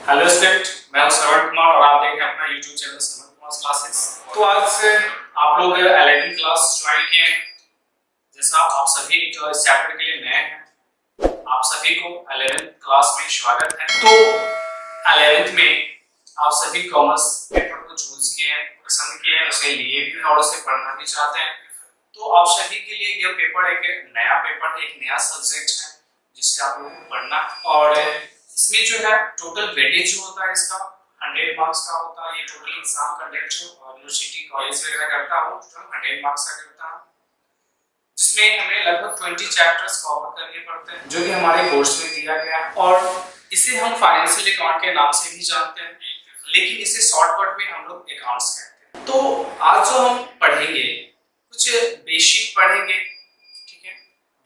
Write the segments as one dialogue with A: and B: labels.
A: Hello student, मैं हूं श्रवण कुमार और आप देख रहे हैं अपना YouTube channel Shravan Kumar classes. तो आज से आप लोग 11th क्लास ज्वाइन किए हैं। जैसा आप सभी जो इस चैप्टर के लिए नए हैं, आप सभी को 11th क्लास में स्वागत है। तो 11th में आप सभी कॉमर्स पेपर को चूज किए हैं, पसंद किए हैं, उसे लिए भी और उसे पढ़ना भी चाहते हैं। तो आप सभी के लिए यह पेपर एक नया पेपर है, एक नया सब्जेक्ट है जिसे आप लोगों को पढ़ना। और इसमें जो है टोटल वेटेज जो होता है इसका 100 मार्क्स का होता है। ये टोटल एग्जाम कंडक्ट जो यूनिवर्सिटी कॉलेज वगैरह करता हूँ, टोटल 100 मार्क्स का करता हूँ, जिसमें हमें लगभग 20 चैप्टर्स कवर करने पड़ते हैं जो कि हमारे कोर्स में दिया गया है। और इसे हम फाइनेंशियल अकाउंट के नाम से भी जानते हैं, लेकिन इसे शॉर्टकट में हम लोग अकाउंट्स कहते हैं। तो आज जो हम पढ़ेंगे कुछ बेसिक पढ़ेंगे, ठीक है।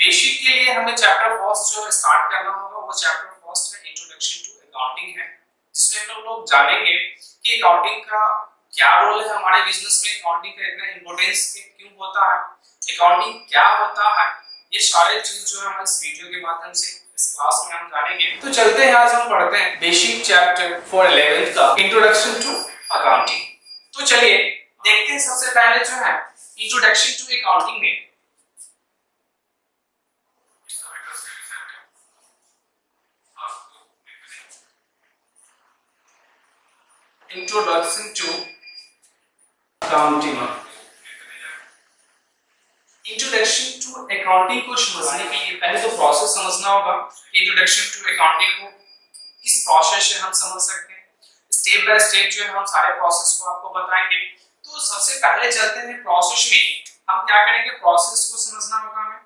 A: बेसिक के लिए हमें चैप्टर फर्स्ट जो स्टार्ट करना होगा, वो चैप्टर फर्स्ट है इंट्रोडक्शन टू अकाउंटिंग है, जिसमें हम लोग जानेंगे कि अकाउंटिंग का क्या रोल है हमारे बिजनेस में, अकाउंटिंग का इतना इंपॉर्टेंस क्यों होता है, अकाउंटिंग क्या होता है, ये सारे चीज जो है हम इस वीडियो के माध्यम से इस क्लास में हम जानेंगे। तो चलते हैं, आज हम पढ़ते हैं बेसिक चैप्टर फॉर 11th का इंट्रोडक्शन टू अकाउंटिंग। तो चलिए देखते हैं, सबसे पहले जो है इंट्रोडक्शन टू अकाउंटिंग में introduction to accounting. Introduction to accounting को समझने के लिए पहले तो प्रोसेस समझना होगा। इंट्रोडक्शन टू अकाउंटिंग को किस प्रोसेस से हम समझ सकते हैं, स्टेप बाय स्टेप जो है हम सारे प्रोसेस को आपको बताएंगे। तो सबसे पहले चलते हैं प्रोसेस में, हम क्या करेंगे, प्रोसेस को समझना होगा। हमें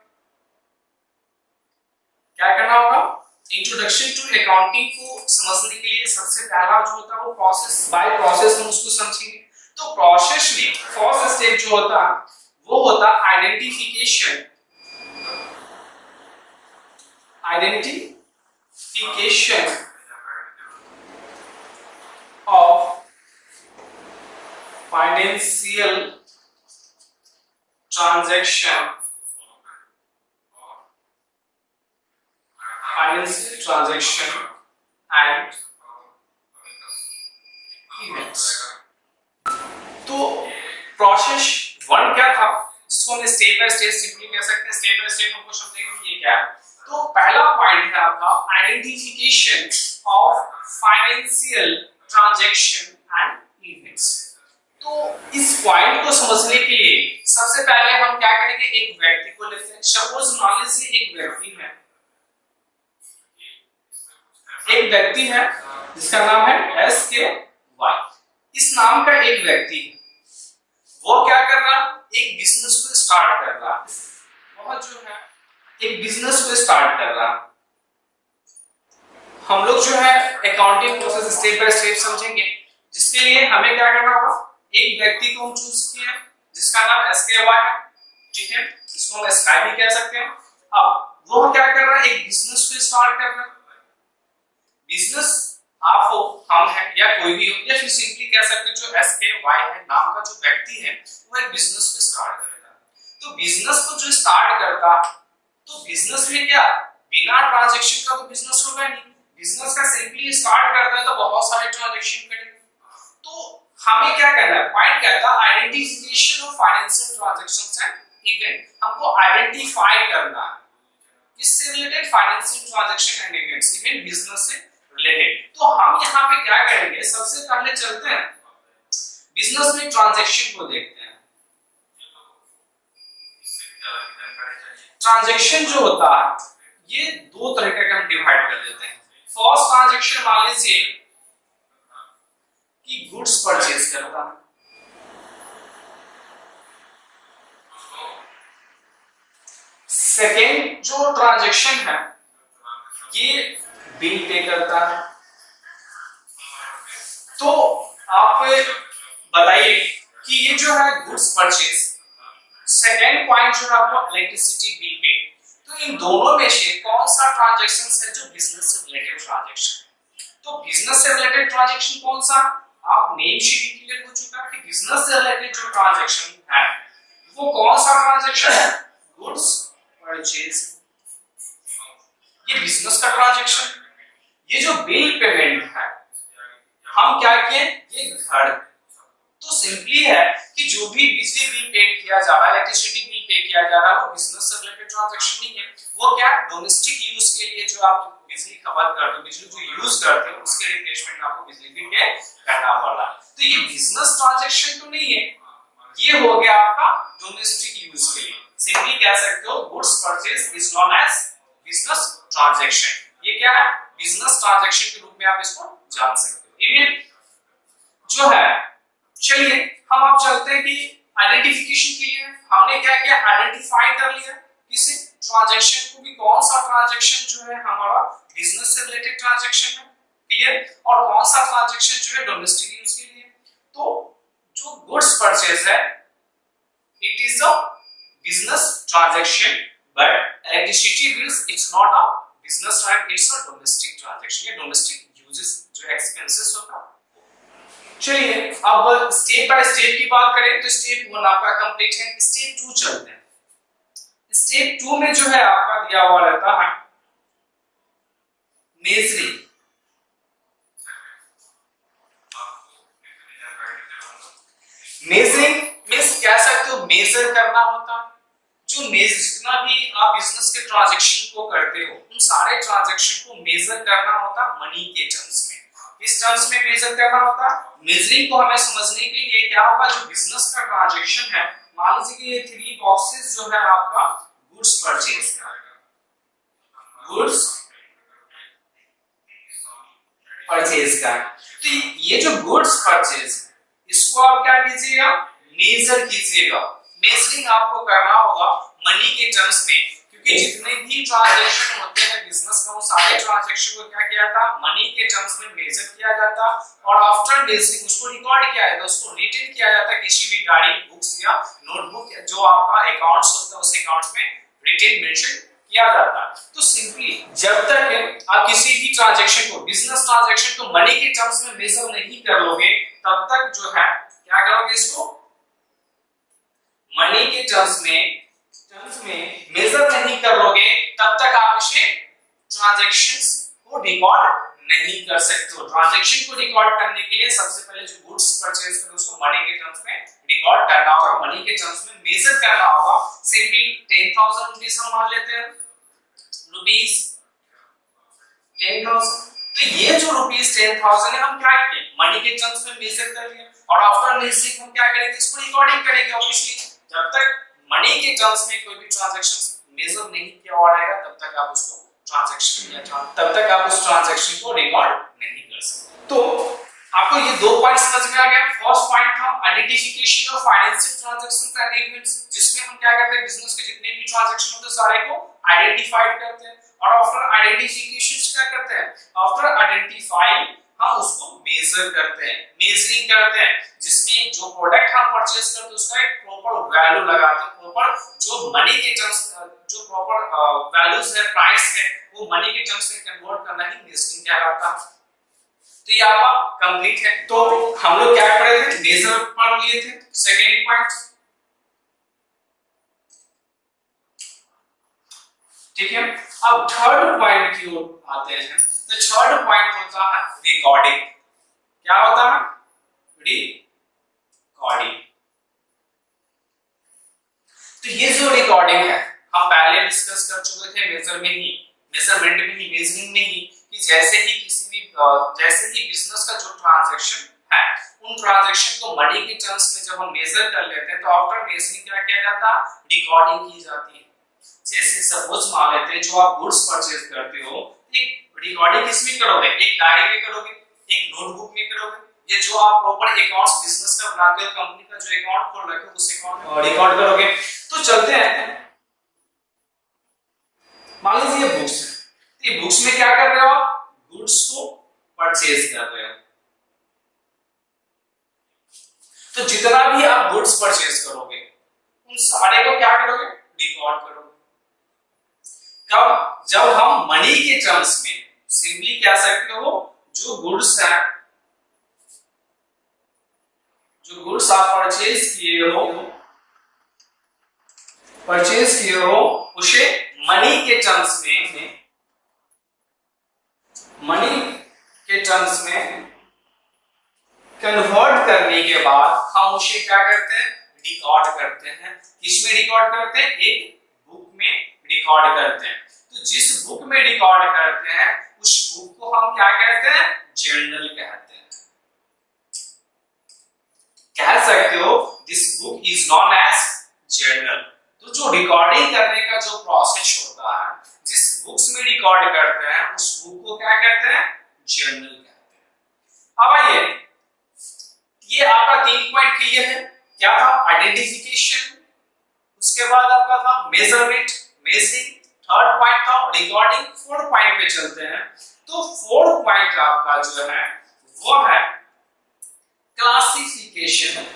A: क्या करना होगा, इंट्रोडक्शन टू अकाउंटिंग को समझने के लिए सबसे पहला जो होता है वो प्रोसेस, बाय प्रोसेस हम उसको समझेंगे। तो प्रोसेस में फर्स्ट स्टेप जो होता है वो होता है identification of financial transaction and events. तो प्रोसेस 1 क्या था, जिसको हम स्टेप बाय स्टेप सिंपली कह सकते हैं। स्टेप बाय स्टेप हमको समझेंगे ये क्या है। तो पहला पॉइंट है आपका identification of financial transaction and events. तो इस पॉइंट को समझने के लिए सबसे पहले हम क्या करेंगे, एक व्यक्ति को लेते हैं। सपोज मान लीजिए एक व्यक्ति है जिसका नाम है SKY। इस नाम का एक व्यक्ति, वो क्या कर रहा, एक बिजनेस को स्टार्ट कर रहा, वह जो है एक बिजनेस को स्टार्ट कर रहा। हम लोग जो है accounting process step by step समझेंगे, जिसके लिए हमें क्या करना होगा, एक व्यक्ति को हम चूज किए जिसका नाम SKY है, ठीक है, इसको हम स्काई भी कह सकते हैं। अब वो क्या कर रहा है, एक बिजनेस को स्टार्ट कर रहा है। बिजनेस आप हो, हम है, या कोई भी हो, या फिर सिंपली कह सकते हैं जो SKY है नाम का जो व्यक्ति है वो एक बिजनेस को स्टार्ट करता है। तो बिजनेस को जो स्टार्ट करता, तो बिजनेस में क्या बिना ट्रांजैक्शन का तो बिजनेस होगा नहीं। बिजनेस का सिंपली स्टार्ट करता है तो बहुत सारे ट्रांजैक्शन करेगा। तो हमें क्या करना है, पॉइंट क्या था, identification of financial transactions and event. हमको आइडेंटिफाई करना है किससे related, financial transaction and events, event business से रिलेटेड। तो हम यहाँ पे क्या करेंगे, सबसे पहले चलते हैं बिजनेस में ट्रांजैक्शन को देखते हैं। ट्रांजैक्शन जो होता है ये दो तरीके का हम डिवाइड कर देते हैं। फर्स्ट ट्रांजैक्शन मान लीजिए कि गुड्स परचेज करता है, सेकेंड जो ट्रांजैक्शन है ये बिल पे करता है। तो आप बताइए कि ये जो है गुड्स परचेज, सेकेंड पॉइंट जो है आपको इलेक्ट्रिसिटी बिल पे, तो इन दोनों में से कौन सा ट्रांजैक्शन है जो बिजनेस से रिलेटेड ट्रांजैक्शन। तो बिजनेस से रिलेटेड ट्रांजैक्शन कौन सा, आप नेम से ही क्लियर हो चुका है कि बिजनेस से रिलेटेड जो ट्रांजैक्शन है वो कौन सा ट्रांजैक्शन है, गुड्स परचेज। ये बिजनेस का ट्रांजैक्शन। ये जो बिल पेमेंट है हम क्या किए, ये घर। तो सिंपली है कि जो भी बिजली बिल पे किया जा रहा है, इलेक्ट्रिसिटी बिल पे किया जा रहा है, वो बिजनेस से रिलेटेड ट्रांजैक्शन नहीं है। वो क्या डोमेस्टिक यूज के लिए जो आप बिजली खपत करते हो, बिजली जो यूज करते हो, उसके रिप्लेसमेंट में आपको बिजली बिल पे करना पड़ रहा है। तो ये बिजनेस ट्रांजैक्शन तो नहीं है, ये हो गया आपका डोमेस्टिक यूज के लिए। सिंपली कह सकते हो goods purchase is known as business transaction. ये क्या है, बिजनेस ट्रांजैक्शन के रूप में आप इसको जान सकते हो। इवन जो है, चलिए हम अब चलते हैं कि आइडेंटिफिकेशन के लिए हमने क्या किया, आइडेंटिफाई कर लिया किसी ट्रांजैक्शन को भी, कौन सा ट्रांजैक्शन जो है हमारा बिजनेस से रिलेटेड ट्रांजैक्शन है, क्लियर, और कौन सा ट्रांजैक्शन जो है डोमेस्टिक यूज के लिए। तो जो गुड्स परचेज है, it is a business transaction, but electricity bills it's not a business transaction, it's a domestic transaction. ये डोमेस्टिक यूजेस जो एक्सपेंसेस होता है। चलिए अब स्टेप बाय स्टेप की बात करें तो स्टेप 1 आपका कंप्लीट है। स्टेप 2 चलते हैं। स्टेप 2 में जो है आपका दिया हुआ रहता है मेजरिंग। मेजरिंग मींस कह सकते हो मेजर करना होता है। जो जितना भी आप बिजनेस के ट्रांजैक्शन को करते हो, उन सारे ट्रांजैक्शन को मेजर करना होता मनी के टर्म्स में। इस टर्म्स में मेजर करना होता। मेजरिंग को हमें समझने के लिए क्या होगा, जो बिजनेस का ट्रांजैक्शन है, मान लीजिए कि ये 3 बॉक्सेस जो है आपका गुड्स परचेज का, गुड्स परचेज का, तो ये जो गुड्स परचेज इसको आप क्या कीजिएगा, मेजर कीजिएगा। मेजरिंग आपको करना होगा मनी के टर्म्स में, क्योंकि जितने भी ट्रांजैक्शन होते हैं बिजनेस का, वो सारे ट्रांजैक्शन को क्या किया था, मनी के टर्म्स में मेजर किया जाता, और आफ्टर मेजरिंग उसको रिकॉर्ड किया जाता, उसको रिटेन किया जाता किसी भी डायरी, बुक्स या नोटबुक, जो आपका अकाउंट्स होता है उस अकाउंट्स में रिटेन मेंशन किया जाता है। तो सिंपली जब तक आप किसी भी ट्रांजैक्शन को, बिजनेस ट्रांजैक्शन को मनी के टर्म्स में मेजर नहीं कर लोगे, तब तक जो है क्या करोगे, इसको मनी के टर्म्स में मेजर नहीं करोगे, तब तक आप इसे ट्रांजैक्शंस को रिकॉर्ड नहीं कर सकते हो। ट्रांजैक्शन को रिकॉर्ड करने के लिए सबसे पहले जो गुड्स परचेज करो उसको मनी के टर्म्स में रिकॉर्ड करना होगा, मनी के टर्म्स में मेजर करना होगा। सिंपली 10,000 रुपीस हम मान लेते हैं, रुपीस 10,000। तो ये जो रुपीस 10,000 है, हम क्या किए, मनी के टर्म्स में मेजर कर लिया, और आफ्टर मेजरिंग हम क्या करेंगे, इसको रिकॉर्डिंग करेंगे। ऑब्वियसली जब तक मनी के टर्म्स में कोई भी ट्रांजैक्शन मेजर नहीं किया हुआ रहेगा, तब तक आप उसको ट्रांजैक्शन या तब तक आप उस ट्रांजैक्शन को रिकॉर्ड नहीं कर सकते। तो आपको ये 2 पॉइंट समझ में आ गया। फर्स्ट पॉइंट था identification of financial transactions and events, जिसमें हम क्या करते हैं, बिजनेस के जितने भी ट्रांजैक्शन होते हैं सारे को आइडेंटिफाइड करते हैं, और आफ्टर आइडेंटिफिकेशन क्या करते हैं, आफ्टर आइडेंटिफाई हम उसको मेजर करते हैं, मेजरिंग करते हैं, जिसमें जो प्रोडक्ट हम परचेज करते हैं उसका एक प्रॉपर वैल्यू लगाते हैं, प्रॉपर जो मनी के टर्म्स, जो प्रॉपर वैल्यूज है, प्राइस है, वो मनी के टर्म्स में कन्वर्ट करना ही मेजरिंग कहलाता है। तो ये आपका कंप्लीट है। तो हम लोग क्या पढ़े थे, मेजर पढ़ लिए थे। सेकेंड पॉइंट, ठीक है। अब थर्ड पॉइंट की ओर आते हैं। तो थर्ड पॉइंट होता है रिकॉर्डिंग। क्या होता है, रिकॉर्डिंग। तो ये जो रिकॉर्डिंग है, हम पहले डिस्कस कर चुके थे मेजरमेंट में ही, मेजरिंग में ही, कि जैसे ही बिजनेस का जो ट्रांजैक्शन है, उन ट्रांजैक्शन को मनी के टर्म्स में जब हम मेजर कर लेते हैं, तो आफ्टर मेजरिंग क्या किया जाता है, रिकॉर्डिंग की जाती है। जैसे सपोज मान लेते हैं, जो आप गुड्स परचेज करते हो, एक रिकॉर्डिंग किसमें करोगे, एक डायरी में करोगे, एक नोटबुक में करोगे, ये जो आप प्रॉपर अकाउंट्स बिजनेस का बनाते हो, कंपनी का जो अकाउंट खोल रखे हो उस अकाउंट में रिकॉर्ड करोगे। तो चलते हैं, मान लीजिए ये बुक्स है, ये बुक्स में क्या कर रहे हो आप, गुड्स को परचेज कर रहे हो। तो जितना भी आप गुड्स परचेज करोगे, उन सारे को क्या करोगे, रिकॉर्ड करोगे। कब, जब हम मनी के टर्म्स में, सिंपली कह सकते हो, जो गुड्स है, जो गुड्स आप परचेज किए हो उसे मनी के टर्म्स में कन्वर्ट करने के बाद हम उसे क्या करते हैं, रिकॉर्ड करते हैं। किसमें रिकॉर्ड करते हैं, एक बुक में रिकॉर्ड करते हैं। तो जिस बुक में रिकॉर्ड करते हैं उस बुक को हम क्या कहते हैं, जर्नल कहते हैं। कह सकते हो this book is known as journal. तो जो रिकॉर्डिंग करने का जो प्रोसेस होता है, जिस बुक्स में रिकॉर्ड करते हैं उस बुक को क्या कहते हैं, जर्नल कहते हैं। अब आइए, ये आपका 3 पॉइंट क्लियर है। क्या था, आइडेंटिफिकेशन, उसके बाद आपका था मेजरमेंट, मेजरिंग, थर्ड पॉइंट था रिकॉर्डिंग, फोर्थ पॉइंट पे चलते हैं। तो फोर्थ पॉइंट आपका जो है वो है क्लासिफिकेशन,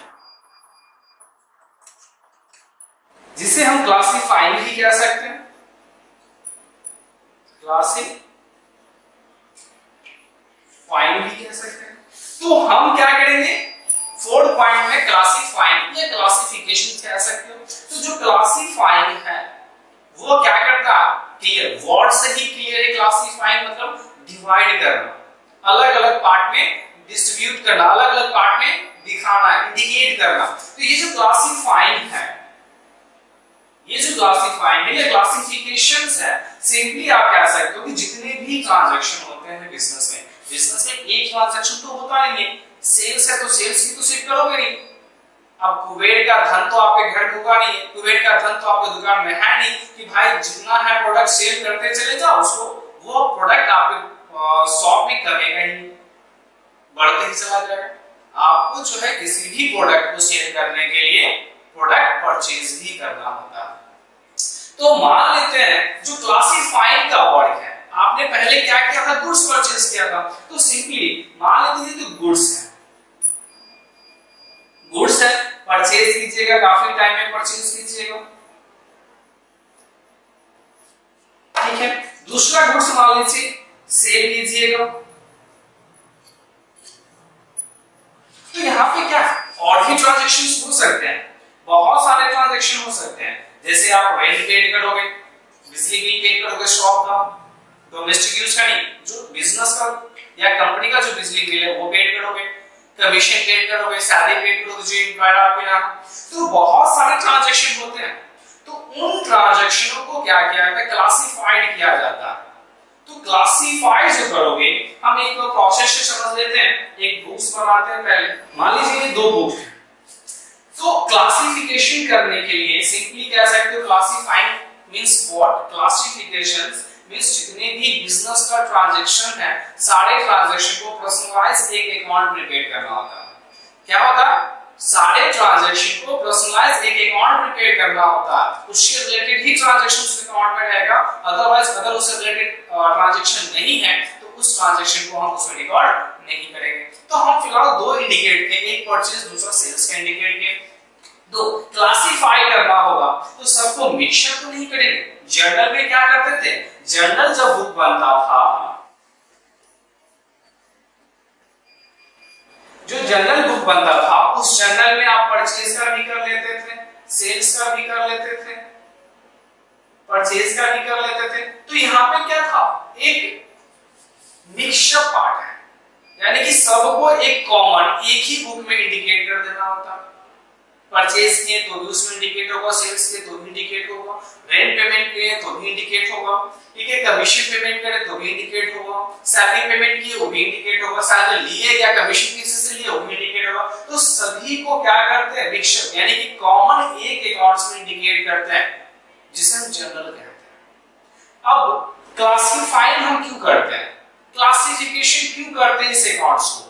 A: जिसे हम क्लासिफाइंग भी कह सकते हैं। क्लासिफाइंग भी कह सकते हैं। तो हम क्या करेंगे, फोर्थ पॉइंट में क्लासिफाइंग या क्लासिफिकेशन कह सकते हो। तो जो क्लासिफाइंग है वो क्या करता है, क्लियर, वर्ड से ही क्लियर है। क्लासिफाइंग मतलब डिवाइड करना, अलग अलग पार्ट में डिस्ट्रीब्यूट करना, अलग अलग पार्ट में दिखाना, इंडिकेट करना। तो ये जो क्लासिफाइंग है, ये जो क्लासिफाइंग है या क्लासिफिकेशंस है, सिंपली आप कह सकते हो कि जितने भी ट्रांजैक्शन होते हैं बिजनेस में, बिजनेस में एक ट्रांजैक्शन तो होता नहीं है। सेल्स है तो सेल्स की तो सिर्फ करोगे नहीं। अब कुबेर का धन तो आपके घर में होगा नहीं है, कुबेर का धन तो आपके दुकान में है नहीं कि भाई जितना है प्रोडक्ट सेल करते चले जाओ, उसको वो प्रोडक्ट आपके शॉप में कमेगा ही, बढ़ते ही चला जाएगा। आपको जो है किसी भी प्रोडक्ट को सेल करने के लिए प्रोडक्ट परचेज ही करना होता है। तो मान लेते हैं जो क्लासिफाइड का वर्क है, आपने पहले क्या किया था, गुड्स परचेज किया था। तो सिंपली मान लेते हैं तो गुड्स है, गुड्स है, परचेज कीजिएगा, काफी टाइम में परचेज कीजिएगा, ठीक है। दूसरा गुड्स मान लीजिए सेल कीजिएगा। तो यहाँ पे क्या और भी ट्रांजैक्शंस हो सकते हैं, बहुत सारे ट्रांजैक्शन हो सकते हैं। जैसे आप रेंट पेड करोगे, बिजली बिल पेड करोगे शॉप का, डोमेस्टिक यूज का नहीं, जो बिजनेस का या कंपनी का जो बिजली बिल है वो पेड करोगे, कमीशन पेड करोगे, सैलरी पेड करोगे जो एम्प्लॉयड आपके यहाँ। तो बहुत सारे ट्रांजैक्शन होते हैं। तो उन ट्रांजैक्शनों को क्या किया जाता है, क्लासिफाइड किया जाता है। तो क्लासिफाइड जो करोगे, हम एक प्रोसेस से समझ लेते हैं। एक बुक्स बनाते हैं पहले, मान लीजिए ये 2 बुक है। तो क्लासिफिकेशन करने के लिए सिंपली कह सकते हो classifying means what, classifications means जितने भी बिजनेस का ट्रांजैक्शन है, सारे ट्रांजैक्शन को पर्सनलाइज एक अकाउंट में प्रिपेयर करना होता है। क्या होता है, सारे ट्रांजैक्शन को पर्सनलाइज एक अकाउंट में प्रिपेयर करना होता है। उससे रिलेटेड ही ट्रांजैक्शन उस अकाउंट में रहेगा। अदरवाइज अगर उससे रिलेटेड ट्रांजैक्शन नहीं है तो उस ट्रांजैक्शन को हम उसमें रिकॉर्ड नहीं करेंगे। तो हम फिलहाल 2 इंडिकेट किए, एक परचेज दूसरा सेल्स का इंडिकेट किए। तो क्लासिफाई करना होगा तो सबको मिक्सअप तो नहीं करेंगे। जर्नल में क्या करते थे, जर्नल जब बुक बनता था, जो जर्नल बुक बनता था उस जर्नल में आप परचेज का भी कर लेते थे, सेल्स का भी कर लेते थे, परचेज का भी कर लेते थे। तो यहाँ पे क्या था, एक मिक्सअप पार्ट है, यानी कि सबको एक कॉमन एक ही बुक में इंडिकेट कर देना होता। परचेज किए तो भी उसमें इंडिकेट होगा, सेल्स किए तो भी इंडिकेट होगा, रेंट पेमेंट किए तो भी इंडिकेट होगा, ठीक है, कमीशन पेमेंट करे तो भी इंडिकेट होगा, सैलरी पेमेंट किए वो भी इंडिकेट होगा, सैलरी लिए या कमीशन किसी से लिए वो भी इंडिकेट होगा। तो सभी को क्या करते हैं, मिक्सअप, यानी कि कॉमन एक अकाउंट्स में इंडिकेट करते हैं, जिसे हम जर्नल कहते हैं। अब क्लासिफाइंग हम क्यों करते हैं, क्लासिफिकेशन क्यों करते हैं इस अकाउंट्स को?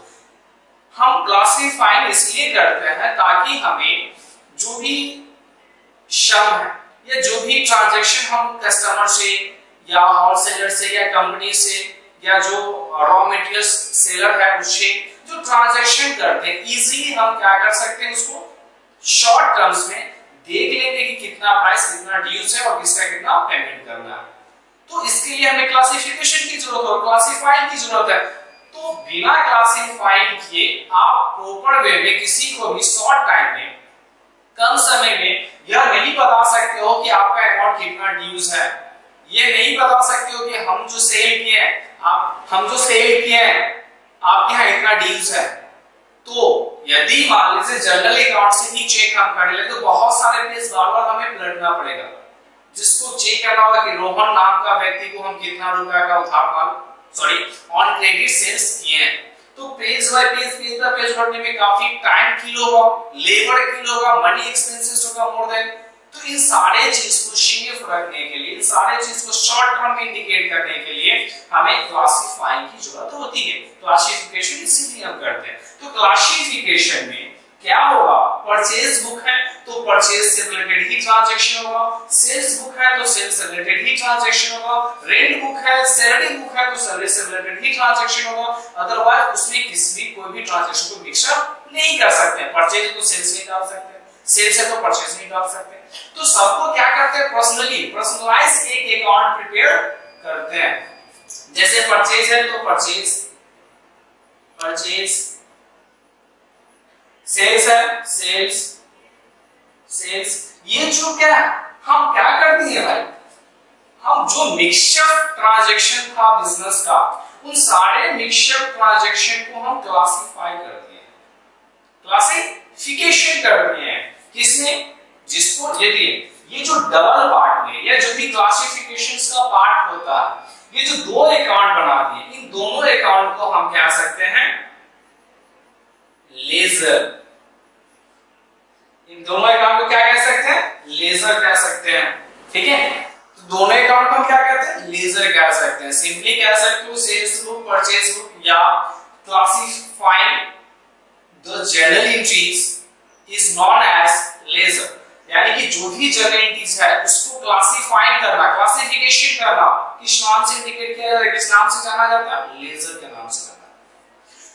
A: हम क्लासिफाइंग इसलिए करते हैं ताकि हमें जो भी श्रम है या जो भी ट्रांजैक्शन हम कस्टमर से या होलसेलर से या कंपनी से या जो रॉ मटेरियल सेलर है उससे जो ट्रांजैक्शन करते हैं, इजीली हम क्या कर सकते हैं, उसको शॉर्ट टर्म्स में देख लेंगे कि कितना प्राइस, कितना ड्यूज है और किसका कितना पेमेंट करना है। तो इसके लिए हमें क्लासिफिकेशन की जरूरत है, क्लासिफाइंग की जरूरत है। तो बिना क्लासिफाइंग किए आप प्रॉपर वे में किसी को भी शॉर्ट टाइम में, कम समय में यह नहीं बता सकते हो कि आपका अकाउंट कितना ड्यूज है, ये नहीं बता सकते हो कि हम जो सेल किए हैं आपके यहाँ इतना ड्यूज है। तो यदि मान लीजिए जनरल अकाउंट से ही चेक हम कर ले तो बहुत सारे पेज बार-बार हमें पलटना पड़ेगा, जिसको चेक करना होगा कि रोहन नाम का व्यक्ति को हम कितना रुपए का उधार माल ऑन क्रेडिट सेल्स किए हैं। तो पेज बाय पेज भरने में काफी टाइम किल होगा, लेबर किल होगा, मनी एक्सपेंसेस होगा मोर देन। तो इन सारे चीज को शेफ रखने के लिए, इन सारे चीज को शॉर्ट टर्म में इंडिकेट करने के लिए हमें क्लासिफाइंग की जरूरत होती है। क्लासिफिकेशन इसीलिए हम करते हैं। तो क्लासिफिकेशन में क्या होगा, परचेज बुक है तो परचेज से रिलेटेड ही ट्रांजैक्शन होगा, सेल्स बुक है तो सेल्स से रिलेटेड ही ट्रांजैक्शन होगा, रेंट बुक है, सैलरी बुक है तो सैलरी से रिलेटेड ही ट्रांजैक्शन होगा। अदरवाइज उसमें किसी भी कोई भी ट्रांजैक्शन को मिक्सअप नहीं कर सकते हैं। परचेज तो सेल्स नहीं डाल सकते, सेल्स है तो परचेज नहीं डाल सकते। तो सबको क्या करते हैं, पर्सनली पर्सनलाइज एक अकाउंट प्रिपेयर करते हैं। जैसे परचेज है तो परचेज सेल्स है सेल्स। ये जो क्या हम क्या करते हैं भाई, हम जो मिक्सचर ट्रांजैक्शन था बिजनेस का, उन सारे मिक्सचर ट्रांजैक्शन को हम क्लासिफाई करते हैं, क्लासिफिकेशन करते हैं। किसमें, जिसको ये जो डबल पार्ट में या जो भी क्लासिफिकेशंस का पार्ट होता है, ये जो दो अकाउंट बना दिए, इन दोनों अकाउंट को हम कह सकते हैं लेजर। इन दोनों अकाउंट को क्या कह सकते हैं, लेजर कह सकते हैं। ठीक है, तो दोनों अकाउंट को हम क्या कहते हैं, लेजर कह सकते हैं। सिंपली कह सकते हो सेल्स बुक, परचेज बुक या classifying the journal entries is known as ledger. यानी कि जो भी जर्नल एंट्रीज है उसको क्लासिफाई करना, क्लासिफिकेशन करना किस नाम से इंडिकेट किया जाता है, किस नाम से जाना जाता है, लेजर के नाम से जाना जाता है।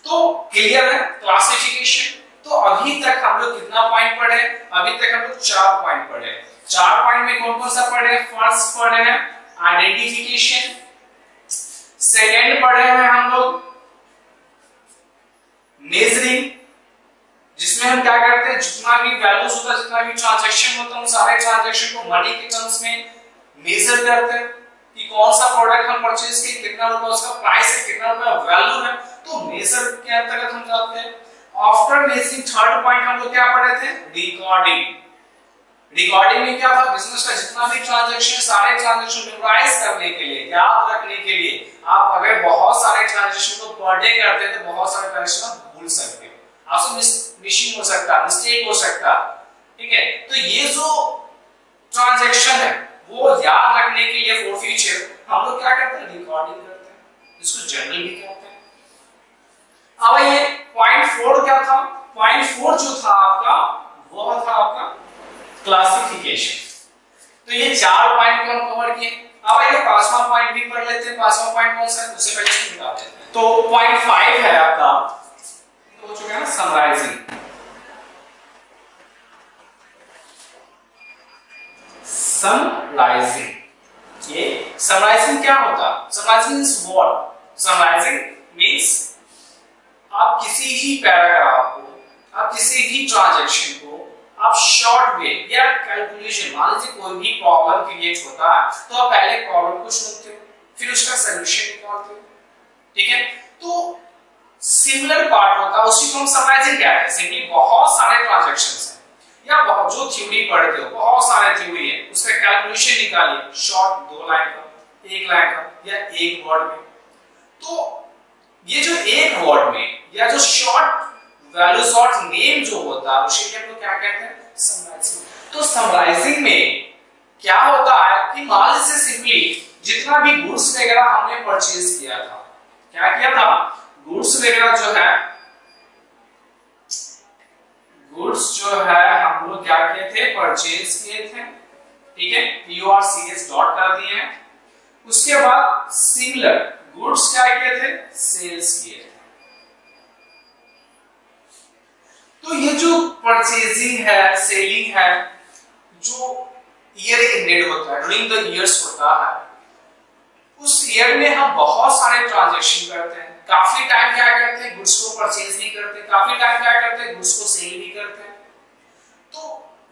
A: तो क्लियर है क्लासिफिकेशन। तो अभी तक हम लोग कितना पॉइंट पढ़े, अभी तक हम लोग 4 पॉइंट पढ़े। 4 पॉइंट में कौन कौन सा पढ़े, फर्स्ट पढ़े हैं आइडेंटिफिकेशन, सेकंड पढ़े हैं हम लोग मेजरिंग, जिसमें हम क्या करते हैं, जितना भी वैल्यूज होता है, जितना भी ट्रांजैक्शन होता है, उन सारे ट्रांजैक्शन को मनी के टर्म्स में मेजर करते हैं कि कौन सा प्रोडक्ट हम परचेज किए, कितना रुपया उसका प्राइस है, कितना रुपया वैल्यू है। तो मेजर के अंतर्गत हम जाते हैं। आफ्टर मेजरिंग थर्ड पॉइंट हम लोग क्या पढ़े थे, रिकॉर्डिंग। रिकॉर्डिंग में क्या था, बिजनेस का जितना भी ट्रांजैक्शन, सारे ट्रांजैक्शन मेमोराइज करने के लिए, याद रखने के लिए, आप अगर बहुत सारे ट्रांजैक्शन को पर डे करते हैं तो बहुत सारे ट्रांजैक्शन आप भूल सकते हो, आपसे मिसिंग हो सकता है, मिस्टेक हो सकता है। ठीक है, तो ये जो ट्रांजैक्शन है वो याद रखने के लिए फॉर फ्यूचर हम लोग क्या करते हैं, रिकॉर्डिंग करते हैं, इसको जर्नल भी कहते हैं। अब ये पॉइंट 4 क्या था, पॉइंट 4 जो था आपका वो था आपका क्लासिफिकेशन। तो ये 4 पॉइंट को हम कवर किए। अब ये पांचवा पॉइंट भी पढ़ लेते हैं। पांचवा पॉइंट कौन सा है, उससे पहले इसको बता देते हैं। तो पॉइंट 5 है आपका, हो चुका है ना, समराइजिंग। समराइजिंग, ये समराइजिंग क्या होता है, summarising is what, summarising means आप किसी भी पैराग्राफ को, आप किसी भी ट्रांजैक्शन को आप शॉर्ट वे या कैलकुलेशन, मान लीजिए कोई भी प्रॉब्लम क्रिएट होता है तो आप पहले प्रॉब्लम को सुनते हो, फिर उसका सॉल्यूशन निकालते हो। ठीक है, तो सिमिलर पार्ट होता है, उसी को हम समराइजिंग कहते हैं। सिंपली बहुत सारे ट्रांजैक्शंस हैं या बहुत जो थ्योरी पढ़ते हो, बहुत सारे थ्योरी है, उसका कैलकुलेशन निकालिए, शॉर्ट 2 लाइन का, 1 लाइन का या 1 वर्ड में। तो ये जो 1 वर्ड में या जो शॉर्ट वैल्यू, शॉर्ट नेम जो होता है उसे हम लोग क्या कहते हैं, समराइजिंग। तो समराइजिंग में क्या होता है कि मान लीजिए सिंपली जितना भी गुड्स वगैरह हमने परचेज किया था, क्या किया था, गुड्स वगैरह जो है, गुड्स जो है हम लोग क्या किए थे, परचेज किए थे। ठीक है, PURCS डॉट कर दिए हैं। उसके बाद सिमिलर गुड्स क्या किए थे, सेल्स किए थे। तो ये जो परचेजिंग है, सेलिंग है, जो ईयर एंडेड होता है, ड्यूरिंग द इयर्स होता है, उस ईयर में हम बहुत सारे ट्रांजैक्शन करते हैं। काफी टाइम क्या करते हैं, गुड्स को परचेज नहीं करते, काफी टाइम क्या करते हैं, गुड्स को सेल नहीं करते। तो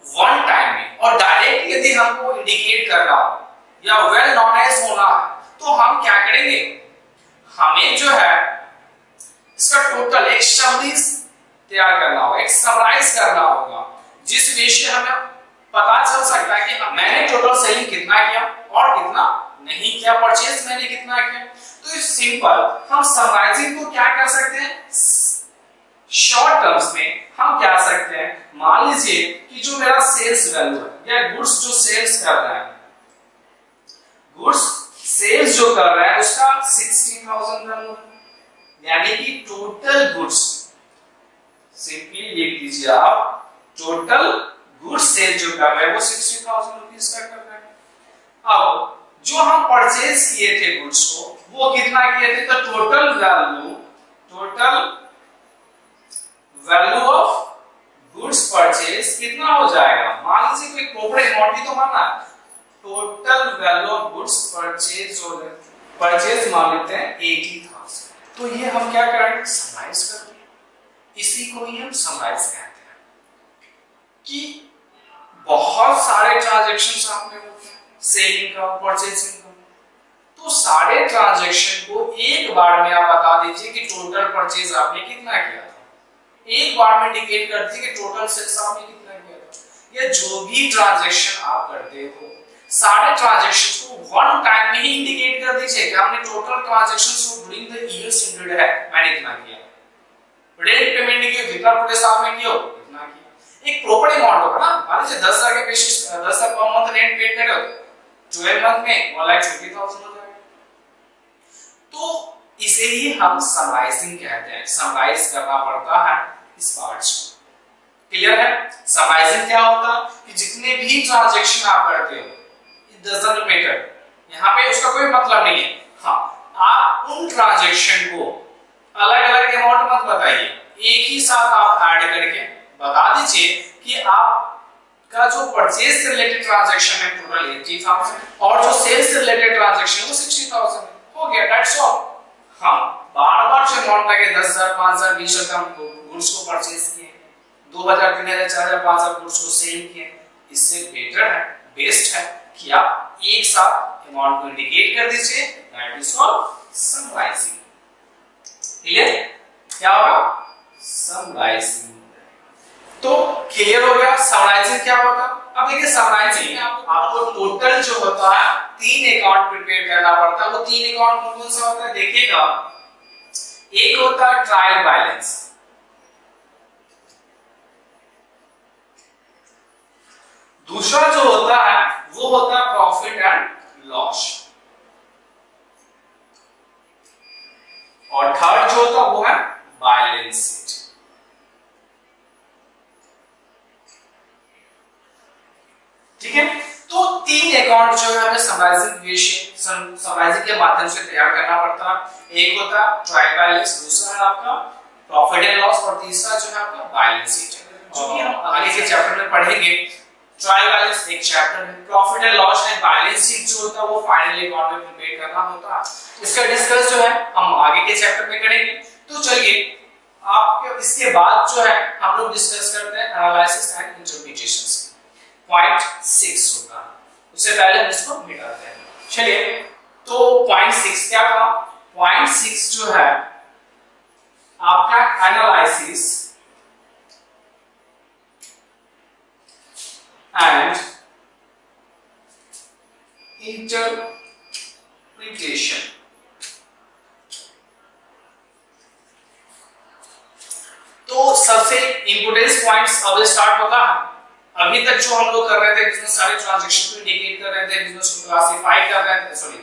A: वन टाइम में और डायरेक्ट यदि हमको इंडिकेट करना हो या वेल नॉलेज होना है तो हम क्या करेंगे, हमें जो है इसका टोटल 140 तैयार करना होगा, एक समराइज करना होगा, जिस वे से हमें पता चल सकता है कि मैंने टोटल सेलिंग कितना किया और कितना नहीं किया, परचेज मैंने कितना किया। तो इस सिंपल हम समराइजिंग को क्या कर सकते हैं, शॉर्ट टर्म्स में हम क्या सकते हैं, मान लीजिए कि जो मेरा सेल्स वैल्यू है या गुड्स जो सेल्स कर रहा है, गुड्स सेल्स जो कर रहा है उसका 60,000 वैल्यू है, यानी कि टोटल गुड्स, सिंपली लिख दीजिए आप, टोटल गुड्स सेल जो कर रहे हैं वो 60,000 रुपीस का कर रहे हैं। अब जो हम परचेज किए थे गुड्स को वो कितना किए थे, तो total value of goods purchase कितना हो जाएगा, मान लीजिए कोई प्रॉपर अमाउंट ही तो माना, total value of goods purchase हो गए, परचेज मान लेते हैं 80,000। तो ये हम क्या करेंगे, समराइज कर देंगे, इसी को ही हम समराइज कहते हैं कि बहुत सारे ट्रांजैक्शंस आपने होते हैं, सेलिंग का, परचेजिंग का, तो सारे ट्रांजैक्शन को एक बार में आप बता दीजिए कि टोटल परचेज आपने कितना किया था, एक बार में इंडिकेट कर दीजिए कि टोटल सेल्स आपने कितना किया था। या जो भी ट्रांजैक्शन आप करते हो सारे ट्रांजैक्शंस को वन टाइम में ही इंडिकेट कर दीजिए कि हमने टोटल ट्रांजैक्शंस को ड्यूरिंग द ईयर सिंपीरियड है मैंने कितना किया, रेंट पेमेंट किया जितना पूरे साल में किया कितना किया, एक प्रॉपर अमाउंट होगा ना, मान लीजिए 10,000 के basis 10,000 per month rent paid करे हो 12 मंथ में 1,20,000 हो जाएगा। तो इसे ही हम समराइजिंग कहते हैं, समराइज करना पड़ता है इस पार्ट्स को। क्लियर है, समराइजिंग क्या होता है कि जितने भी ट्रांजैक्शन आप करते हो इट डजंट मैटर, यहां पे उसका कोई मतलब नहीं है। हां, आप उन ट्रांजैक्शन को अलग-अलग अमाउंट मत बताइए, एक ही साथ आप ऐड करके बता दीजिए कि आपका जो परचेज से रिलेटेड ट्रांजैक्शन है टोटल 80,000 और जो सेल्स से रिलेटेड ट्रांजैक्शन वो 60,000 हो गया, दैट्स ऑल। हम बार-बार से अमाउंट लगे 10,000 5,000 20,000 हम गुड्स को परचेज किए, 2,000 3,000 4,000 5,000 गुड्स को सेल किए, इससे बेटर है, बेस्ट है कि आप एक साथ अमाउंट को इंडिकेट कर दीजिए, that is called summarising. Clear, क्या होगा, समराइजिंग। तो क्लियर हो गया समराइजिंग क्या होता है। अब देखिए समराइजिंग आपको टोटल जो होता है 3 अकाउंट प्रिपेयर करना पड़ता है, वो 3 अकाउंट कौन कौन सा होता है देखिएगा, एक होता है ट्रायल बैलेंस, दूसरा जो होता है वो होता है प्रॉफिट एंड लॉस, और थर्ड जो होता है वो है बैलेंस शीट। ठीक है, तो 3 अकाउंट जो है हमें समराइजिंग के माध्यम से तैयार करना पड़ता है। एक होता है ट्रायल बैलेंस, दूसरा है आपका प्रॉफिट एंड लॉस और तीसरा जो है आपका बैलेंस शीट, जो कि हम आगे के चैप्टर में पढ़ेंगे। ट्रायल बैलेंस एक चैप्टर है, profit and loss and balance sheet जो होता है वो फाइनल अकाउंट में प्रिपेयर करना होता है। इसका डिस्कस जो है हम आगे के चैप्टर में करेंगे। तो चलिए आप इसके बाद जो है हम लोग डिस्कस करते हैं एनालिसिस एंड इंटरप्रिटेशंस। पॉइंट 6 होगा, उससे पहले हम इसको मिटाते हैं। चलिए, तो पॉइंट 6 क्या था, पॉइंट 6 जो है आपका एनालिसिस एंड इंटरप्रिटेशन। तो सबसे इंपोर्टेंट पॉइंट्स अब स्टार्ट होता है। अभी तक जो हम लोग कर रहे थे बिजनेस सारे ट्रांजैक्शन को इंडिकेट कर रहे थे, बिजनेस को क्लासिफाई कर रहे थे, सॉरी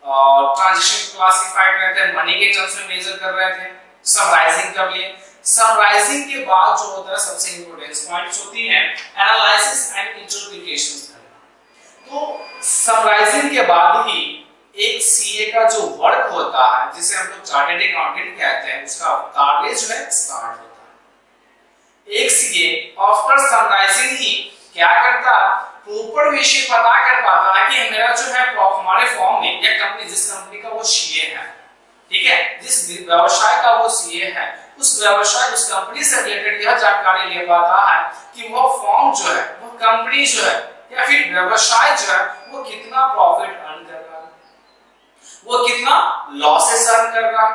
A: ट्रांजैक्शन को क्लासिफाई कर रहे थे, मनी के टर्म्स में मेजर कर रहे थे, समराइजिंग कर लिए। समराइजिंग के बाद जो होता है सबसे इंपोर्टेंट पॉइंट्स होती हैं एनालिसिस एंड इंटरप्रिटेशंस करना। तो समराइजिंग के बाद ही एक सीए का जो वर्क होता है जिसे हम लोग चार्टर्ड अकाउंटेंट कहते हैं उसका कार्य जो है स्टार्ट होता है। एक सीए आफ्टर समराइजिंग ही क्या करता, प्रॉपर विषय पता कर पाता है कि मेरा जो है हमारे फॉर्म में या कंपनी जिस कंपनी का वो सीए है, ठीक है, जिस व्यवसाय का वो सीए है, उस व्यवसाय उस कंपनी से रिलेटेड यह जानकारी ले पाता है कि वो फॉर्म जो है, वो कंपनी जो है या फिर व्यवसाय जो है वो कितना प्रॉफिट अर्न कर रहा है, वो कितना लॉसेस अर्न कर रहा है।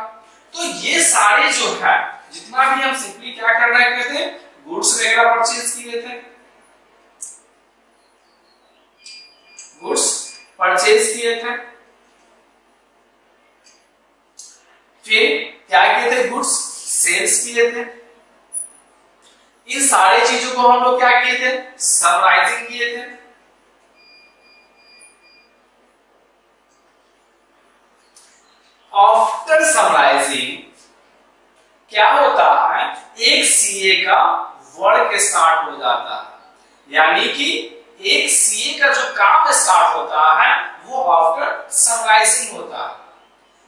A: तो ये सारे जो है जितना भी हम सिंपली क्या कर रहे थे, गुड्स वगैरह परचेज किए थे, गुड्स परचेज किए थे, फिर क्या किए थे, गुड्स सेल्स किए थे। इन सारे चीजों को हम लोग क्या किए थे, समराइजिंग किए थे। आफ्टर समराइजिंग क्या होता है, एक सीए का वर्क स्टार्ट हो जाता है, यानी कि एक सीए का जो काम स्टार्ट होता है वो आफ्टर समराइजिंग होता है।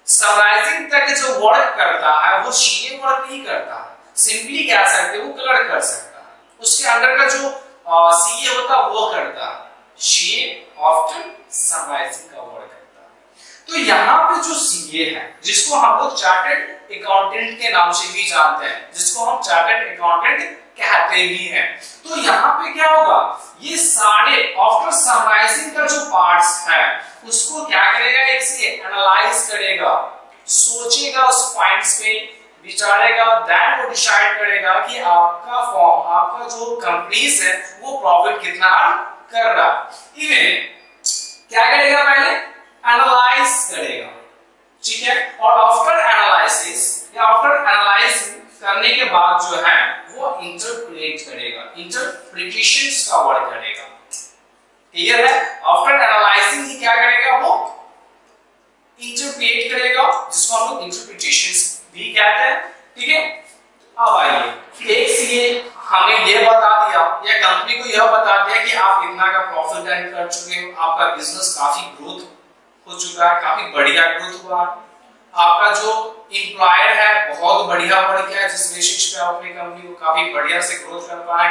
A: समराइजिंग तक जो वर्क करता है वो सीए वर्क नहीं करता है, सिंपली कह सकते वो क्लर्क कर सकता है, उसके अंडर का जो सीए होता है वो करता है, सीए आफ्टर समराइजिंग का वर्क करता है। तो यहाँ पे जो सीए है, जिसको हम लोग चार्टर्ड अकाउंटेंट के नाम से भी जानते हैं, जिसको हम चार्टर्ड अकाउंटेंट कहते भी हैं, तो यहाँ पे क्या होगा, ये सारे आफ्टर समराइजिंग का जो पार्ट्स है उसको क्या करेगा, एक से एनालाइज करेगा, सोचेगा, उस पॉइंट्स पे विचारेगा, देन वो डिसाइड करेगा कि आपका फॉर्म, आपका जो कंपनीज है वो प्रॉफिट कितना कर रहा है। इवन क्या करेगा, पहले एनालाइज करेगा, ठीक है, और आफ्टर एनालिसिस या आफ्टर एनालाइजिंग करने के बाद जो है वो इंटरप्रेट करेगा, इंटरप्रिटेशंस का वर्क करेगा। क्लियर है, आफ्टर एनालाइजिंग ही क्या करेगा, वो इंटरप्रेट करेगा, जिसको हम लोग इंटरप्रिटेशंस भी कहते हैं। ठीक है, अब आइए, एक सीए हमें ये बता दिया या कंपनी को यह बता दिया कि आप इतना का प्रॉफिट अर्न कर चुके हो, आपका बिजनेस काफी ग्रोथ हो चुका है, काफी बढ़िया ग्रोथ हुआ, आपका जो एम्प्लॉयर है बहुत बढ़िया बढ़ गया है, जिस बेसिस पे आप अपनी कंपनी को काफी बढ़िया से ग्रोथ कर पाए।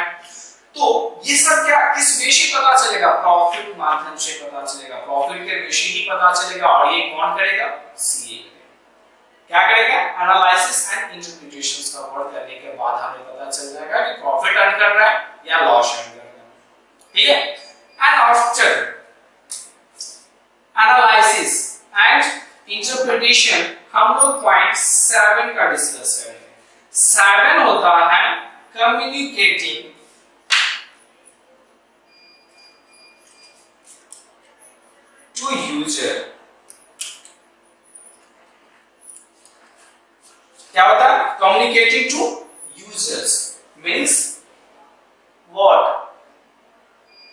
A: तो ये सब क्या किस बेसिस पे पता चलेगा, प्रॉफिट माध्यम से पता चलेगा, प्रॉफिट के बेसिस ही पता चलेगा, और ये कौन करेगा, सीए क्या करेगा, एनालिसिस एंड इंटरप्रिटेशंस का वर्क करने के बाद हमें पता चल जाएगा कि प्रॉफिट अर्न कर रहा है या लॉस अर्न कर रहा है। ठीक है, and after analysis and interpretation हम लोग पॉइंट 7 का डिस्कस करेंगे। 7 होता है कम्युनिकेटिंग टू यूजर। क्या होता है, communicating to users means what,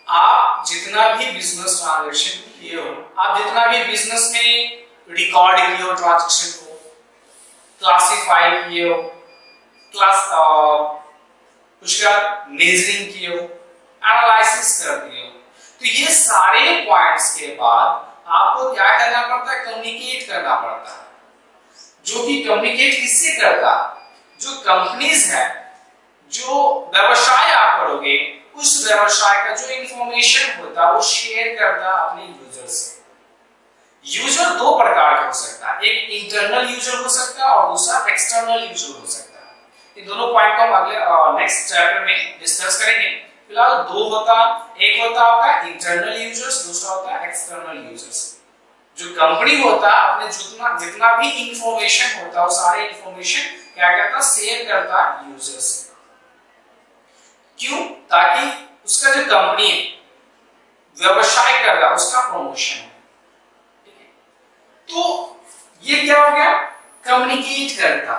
A: आप जितना भी बिजनेस ट्रांजैक्शन किए हो, आप जितना भी बिजनेस में रिकॉर्ड किए हो, ट्रांजैक्शन को क्लासिफाई किए हो, उसका मेजरिंग किए हो, एनालिसिस कर दिए हो, तो ये सारे पॉइंट्स के बाद आपको क्या करना पड़ता है, कम्युनिकेट करना पड़ता है। जो कि कम्युनिकेट किससे करता, जो कंपनीज है, जो व्यवसाय आप करोगे, उस व्यवसाय का जो इंफॉर्मेशन होता है वो शेयर करता अपने यूजर से। यूजर दो प्रकार का हो सकता है, एक इंटरनल यूजर हो सकता है और दूसरा एक्सटर्नल यूजर हो सकता है। इन दोनों पॉइंट को हम अगले नेक्स्ट चैप्टर में डिस्कस करेंगे। फिलहाल दो होता, एक होता आपका इंटरनल यूजर्स, दूसरा होता है एक्सटर्नल यूजर्स। जो कंपनी होता है अपने जितना भी इंफॉर्मेशन होता है वो सारे इंफॉर्मेशन क्या करता, शेयर करता यूजर से। क्यों, ताकि उसका जो कंपनी है, व्यवसाय कर रहा है, उसका प्रमोशन। तो ये क्या हो गया, कम्युनिकेट करता,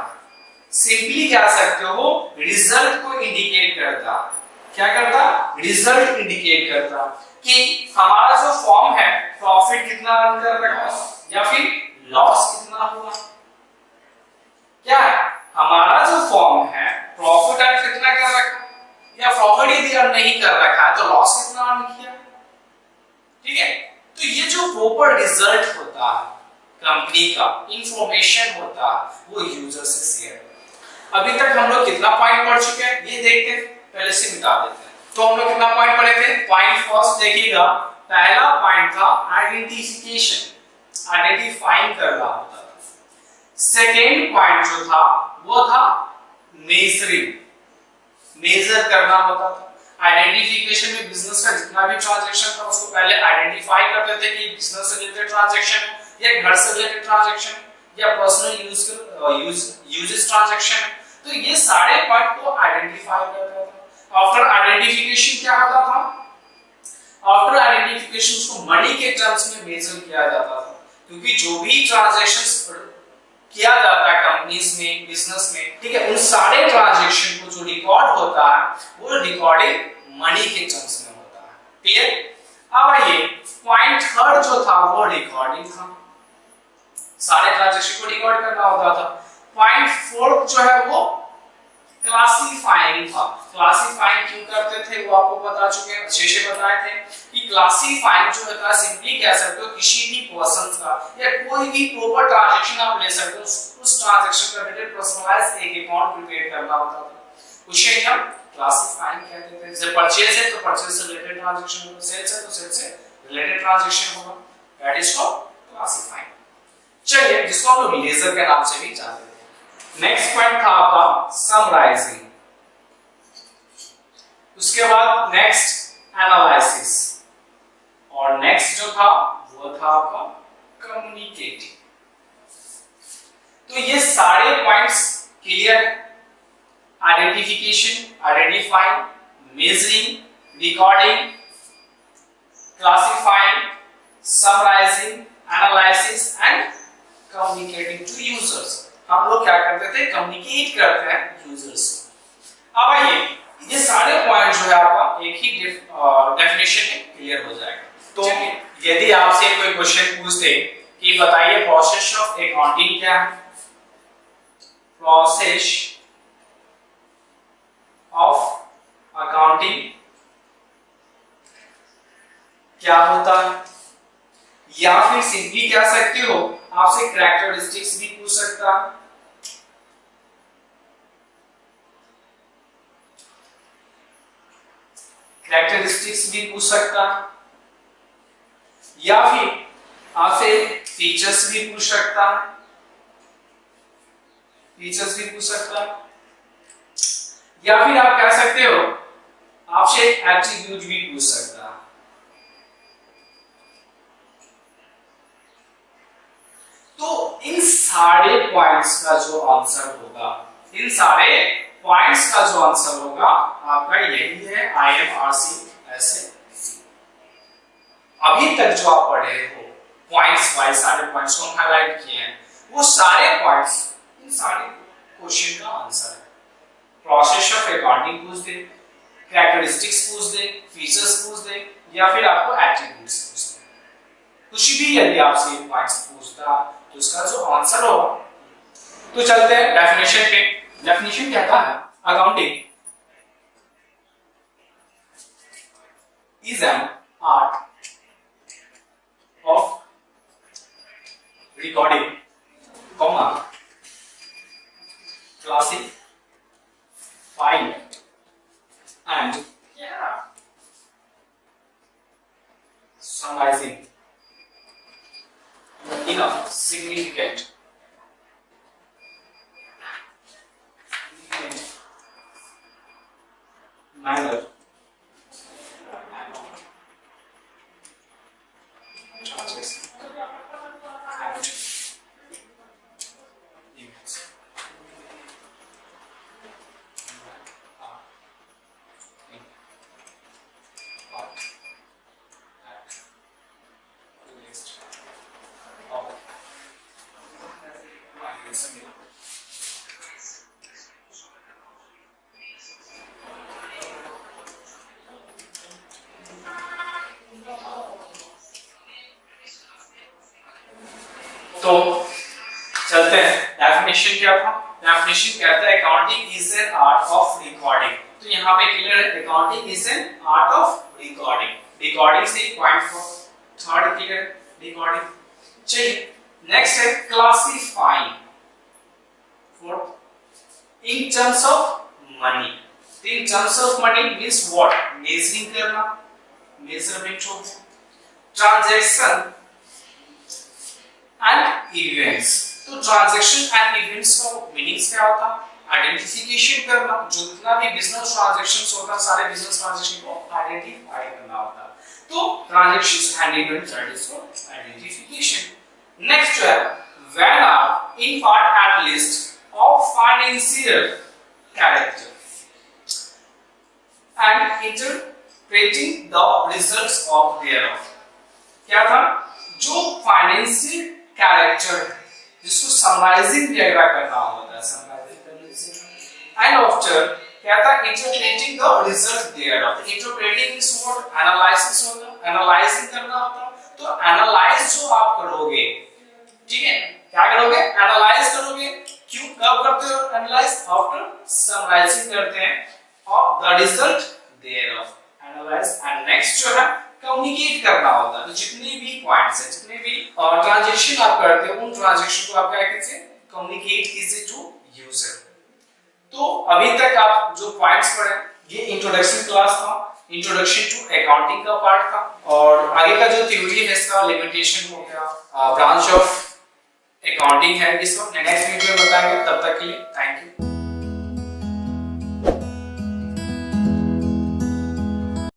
A: सिंपली कह सकते हो रिजल्ट को इंडिकेट करता। क्या करता, रिजल्ट इंडिकेट करता कि हमारा जो फॉर्म है प्रॉफिट कितना अर्न कर रहा है या फिर लॉस कितना हुआ। क्या है, हमारा जो फॉर्म है प्रॉफिट अर्न कितना कर रखा या प्रॉफिट यदि अर्न नहीं कर रखा है तो लॉस कितना अर्न किया। ठीक है, तो ये जो प्रॉपर रिजल्ट होता है कंपनी का, इंफॉर्मेशन होता है, वो यूजर से शेयर। अभी तक हम लोग कितना पॉइंट पढ़ चुके हैं ये देखते हैं, पहले से मिटा देते हैं। तो हम लोग कितना पॉइंट पढ़े थे, पॉइंट फर्स्ट देखिएगा, पहला पॉइंट था आइडेंटिफिकेशन, आइडेंटिफाइंग करना होता था। सेकेंड पॉइंट जो था वो था मेजरिंग, मेजर करना होता था। आइडेंटिफिकेशन में बिजनेस का जितना भी ट्रांजैक्शन था उसको पहले आइडेंटिफाई करते थे कि बिजनेस से रिलेटेड ट्रांजैक्शन या घर से रिलेटेड ट्रांजैक्शन या पर्सनल यूजेस ट्रांजैक्शन तो ये सारे पॉइंट को आइडेंटिफाई करता था। आफ्टर आइडेंटिफिकेशन क्या होता था? आफ्टर आइडेंटिफिकेशन उसको मनी के टर्म्स में मेजर किया जाता था, क्योंकि जो भी ट्रांजैक्शंस किया जाता है कंपनीज में, बिजनेस में, ठीक है, उन सारे ट्रांजैक्शन को जो रिकॉर्ड होता है वो रिकॉर्डिंग मनी के टर्म्स में होता है। क्लियर? अब आइए पॉइंट थर्ड जो था वो रिकॉर्डिंग था, सारे ट्रांजैक्शन को रिकॉर्ड करना होता था। पॉइंट फोर्थ जो है वो क्लासिफाइंग था। क्लासिफाइंग क्यों करते थे वो आपको बता चुके हैं, अच्छे से बताए थे कि क्लासिफाइंग जो होता है सिंपली कह सकते हो किसी भी पर्सन का या कोई भी प्रॉपर ट्रांजैक्शन आप ले सकते हो, उस ट्रांजैक्शन का रिलेटेड पर्सनलाइज्ड एक अकाउंट प्रिपेयर करना होता था, उसे हम क्लासिफाइंग कहते थे। जैसे परचेज है तो परचेज से रिलेटेड ट्रांजैक्शन होगा, सेल्स है तो सेल्स से रिलेटेड ट्रांजैक्शन होगा, दैट इज कॉल्ड क्लासिफाइंग। चलिए, जिसको हम लोग लेजर के नाम से भी जानते हैं। नेक्स्ट पॉइंट था आपका समराइजिंग, उसके बाद नेक्स्ट एनालिसिस, और नेक्स्ट जो था वो था आपका कम्युनिकेटिंग। तो ये सारे पॉइंट्स क्लियर है? Identification, identifying, measuring, recording, classifying, summarising, analysis and communicating to users. हम लोग क्या करते थे? कम्युनिकेट करते हैं यूजर्स। अब आइए, ये सारे पॉइंट जो है आपका एक ही डेफिनेशन में क्लियर हो जाएगा। तो यदि आपसे कोई क्वेश्चन पूछ दे कि बताइए प्रोसेस ऑफ अकाउंटिंग क्या है, प्रोसेस ऑफ अकाउंटिंग क्या होता है, या फिर सिंपली कह सकते हो आपसे कैरेक्टरिस्टिक्स भी पूछ सकता है। कैरेक्टरिस्टिक्स भी पूछ सकता है, या फिर आपसे फीचर्स भी पूछ सकता है, फीचर्स भी पूछ सकता है, या फिर आप कह सकते हो आपसे एट्रीब्यूट भी पूछ सकता है। तो इन सारे पॉइंट्स का जो आंसर होगा, इन सारे पॉइंट्स का जो आंसर होगा आपका यही है IMRC। अभी तक जो आप पढ़े हो पॉइंट्स वाइज सारे पॉइंट्स को हाईलाइट किए हैं, वो सारे पॉइंट्स इन सारे क्वेश्चन का आंसर है। प्रोसेस ऑफ अकाउंटिंग पूछ दे, कैरेक्टरिस्टिक्स पूछ दे, फीचर्स पूछ दे, या फिर आपको एट्रीब्यूट्स पूछ दे, कुछ भी यदि आपसे ये पॉइंट्स पूछता तो उसका जो आंसर होगा। तो चलते हैं डेफिनेशन पे। डेफिनेशन कहता है accounting is an art of recording, classifying and summarizing in a significant manner तो चलते हैं, डेफिनेशन क्या था? डेफिनेशन कहता है accounting is an art of recording. तो यहाँ पे क्लियर है, accounting is an art of recording. Recording से point for third clear, recording. चलिए नेक्स्ट है classifying, fourth in terms of money. In terms of money means what? Measuring करना, measurement of transaction and events. तो transaction and events का meanings क्या होता है? Identification करना, जितना भी बिजनेस ट्रांजैक्शंस होता है सारे बिजनेस ट्रांजैक्शन को आइडेंटिफाई करना होता है। तो transactions and events that is called identification. Next है when are in part at least of financial interpreting the results of their of. क्या था? जो फाइनेंशियल कैरेक्टर है जिसको समराइजिंग डायग्राम करना होता है, समराइजिंग करने से एंड आफ्टर क्या था? Interpreting the result thereof. Interpreting is what? Analysis होता, एनालाइजिंग करना होता। तो एनालाइज जो आप करोगे, ठीक है, क्या करोगे? एनालाइज करोगे। क्यों, कब करते हो एनालाइज? आफ्टर समराइजिंग करते हैं of the result thereof, analyse. And next जो है कम्युनिकेट करना होता है। तो जितने भी पॉइंट्स हैं, जितने भी ट्रांजैक्शन आप करते हो, उन ट्रांजैक्शन को आप क्या कीजिए? कम्युनिकेट कीजिए टू यूजर। तो अभी तक आप जो पॉइंट्स पढ़े, ये इंट्रोडक्शन क्लास था, इंट्रोडक्शन टू अकाउंटिंग का पार्ट था। और आगे का जो थ्योरी है इसका लिमिटेशन हो गया, ब्रांच ऑफ अकाउंटिंग है, इसको नेक्स्ट वीडियो में बताएंगे। तब तक के लिए थैंक यू।